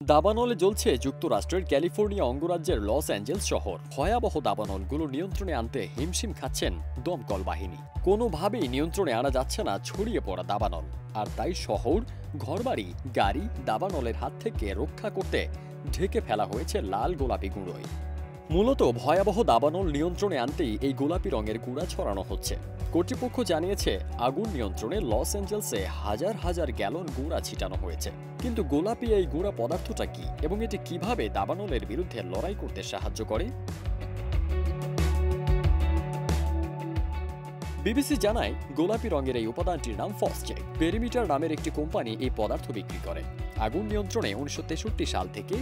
দাবানলে জ্বলছে যুক্তরাষ্ট্রের ক্যালিফোর্নিয়া অঙ্গরাজ্যের লস অ্যাঞ্জেলস শহর। ভয়াবহ দাবানলগুলো নিয়ন্ত্রণে আনতে হিমশিম খাচ্ছেন দমকল বাহিনী। কোনোভাবেই নিয়ন্ত্রণে আনা যাচ্ছে না ছড়িয়ে পড়া দাবানল। আর তাই শহর, ঘরবাড়ি, গাড়ি দাবানলের হাত থেকে রক্ষা করতে ঢেকে ফেলা হয়েছে লাল গোলাপি গুঁড়োয়। মূলত ভয়াবহ দাবানল নিয়ন্ত্রণে আনতেই এই গোলাপি রঙের গুঁড়া ছড়ানো হচ্ছে। কর্তৃপক্ষ জানিয়েছে, আগুন নিয়ন্ত্রণে লস অ্যাঞ্জেলসে হাজার হাজার গ্যালন গুঁড়া ছিটানো হয়েছে। কিন্তু গোলাপি এই গুঁড়া পদার্থটা কি এবং এটি কিভাবে দাবানলের বিরুদ্ধে লড়াই করতে সাহায্য করে? বিবিসি জানায়, গোলাপি রঙের এই উপাদানটির নাম ফসচেক। পেরিমিটার নামের একটি কোম্পানি এই পদার্থ বিক্রি করে। আগুন নিয়ন্ত্রণে 1963 সাল থেকে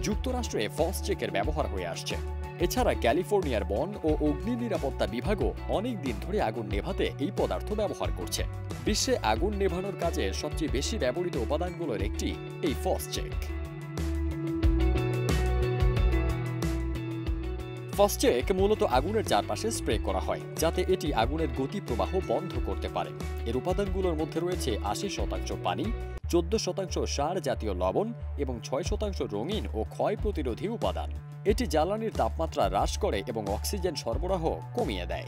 যুক্তরাষ্ট্রে ফসচেকের ব্যবহার হয়ে আসছে। এছাড়া ক্যালিফোর্নিয়ার বন ও অগ্নি নিরাপত্তা বিভাগও অনেক দিন ধরে আগুন নেভাতে এই পদার্থ ব্যবহার করছে। বিশ্বে আগুন নেভানোর কাজে সবচেয়ে বেশি ব্যবহৃত উপাদানগুলোর একটি এই ফসচেক। ফসচেক মূলত আগুনের চারপাশে স্প্রে করা হয়, যাতে এটি আগুনের গতি প্রবাহ বন্ধ করতে পারে। এর উপাদানগুলোর মধ্যে রয়েছে 80% পানি, 14% সার জাতীয় লবণ এবং 6% রঙিন ও ক্ষয় প্রতিরোধী উপাদান। এটি জ্বালানির তাপমাত্রা হ্রাস করে এবং অক্সিজেন সরবরাহ কমিয়ে দেয়।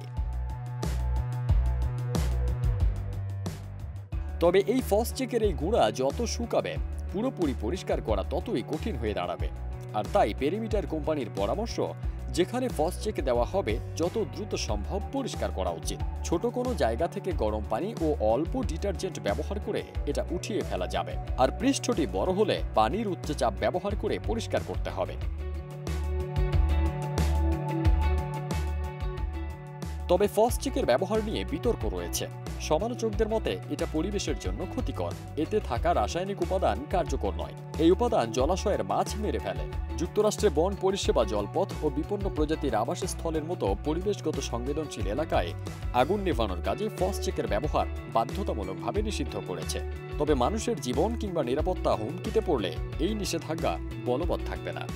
তবে এই ফসচেকের এই গুঁড়া যত শুকাবে, পুরোপুরি পরিষ্কার করা ততই কঠিন হয়ে দাঁড়াবে। আর তাই পেরিমিটার কোম্পানির পরামর্শ, যেখানে ফসচেক দেওয়া হবে যত দ্রুত সম্ভব পরিষ্কার করা উচিত। ছোট কোনো জায়গা থেকে গরম পানি ও অল্প ডিটারজেন্ট ব্যবহার করে এটা উঠিয়ে ফেলা যাবে। আর পৃষ্ঠটি বড় হলে পানির উচ্চ চাপ ব্যবহার করে পরিষ্কার করতে হবে। তবে ফসচেকের ব্যবহার নিয়ে বিতর্ক রয়েছে। সমালোচকদের মতে এটা পরিবেশের জন্য ক্ষতিকর। এতে থাকা রাসায়নিক উপাদান কার্যকর নয়। এই উপাদান জলাশয়ের মাছ মেরে ফেলে। যুক্তরাষ্ট্রে বন পরিষেবা, জলপথ ও বিপন্ন প্রজাতির আবাসস্থলের মতো পরিবেশগত সংবেদনশীল এলাকায় আগুন নেভানোর কাজে ফসচেকের ব্যবহার বাধ্যতামূলকভাবে নিষিদ্ধ করেছে। তবে মানুষের জীবন কিংবা নিরাপত্তা হুমকিতে পড়লে এই নিষেধাজ্ঞা বলবৎ থাকবে না।